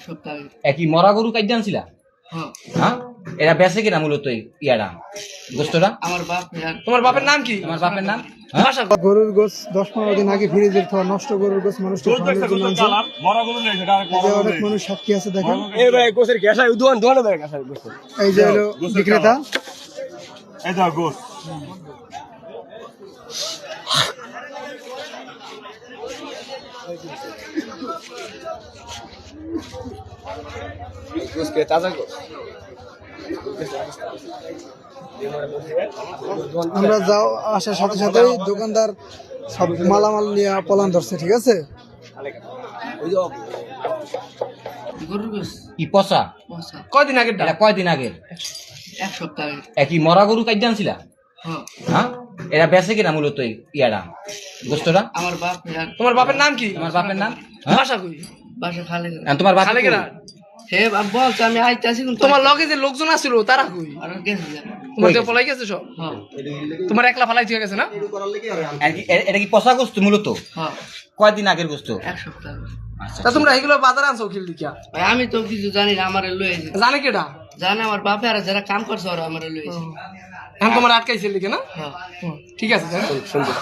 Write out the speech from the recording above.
সপ্তাহ আগে। একই মরা গরু কাইতে আনছিলা? হ্যাঁ। হ্যাঁ, এরা বেচে কিনা মূলত ইয়াটা গোস্তটা? আমার বাপ তোমার বাপের নাম কি? তোমার বাপের নাম? হ্যাঁ? গরুর গোস 10-15 দিন আগে ফ্রিজে থাকা নষ্ট গরুর গোস মানুষকে খাওয়ানোর জন্য আনছে। এই যে অনেক মানুষ সাক্ষী আছে দেখেন। এই ভাই গোসের গ্যাসাই দোকান দোকানে দেয় গ্যাসাই গোস। এই যে হলো বিক্রেতা। এই দাও গোস। গোস কে তাজা গোস। আমরা যাও আসার সাথে সাথেই দোকানদার সব মালামাল নিয়ে পলান ধরছে, ঠিক আছে? গরুর গোস কি পচা? পচা। কয়দিন আগে এটা কয়দিন আগের? এক সপ্তাহ আগে। একই মরা গরু কাইতে আনছিলা? হ্যাঁ। হ্যাঁ, এরা বেচে কিনা মূলত ইয়াটা গোস্তটা? আমার বাপ তোমার বাপের নাম কি? তোমার বাপের নাম? হ্যাঁ? ভাষা কই? বাসা খালে গেল। আর তোমার বাপ খালে গেলা? হে বাপ বলছে আমি আইতে আসি কিন্তু তোমার লগে যে লোকজন আছিল তারা কই? আর গেছে যা। তোমার যে পলাই গেছে সব? হ্যাঁ। তোমার একলা ফালাই দিয়ে গেছে না? এটা কি পচা গোস্ত মূলত? হ্যাঁ। কয়দিন আগের গোস্ত? এক সপ্তাহ আগে। আচ্ছা, তা তোমরা এগুলো বাজারে আনছো কিল দিকা? ভাই আমি তো কিছু জানি না, আমারে লয়ে গেছে। জানে কেডা? জানে আমার বাপে আর যারা কাম করছে ওরা আমারে লয়ে গেছে। এখন তোমার আটকাইছিল লিখে না? হ্যাঁ। ঠিক আছে, সুন্দর।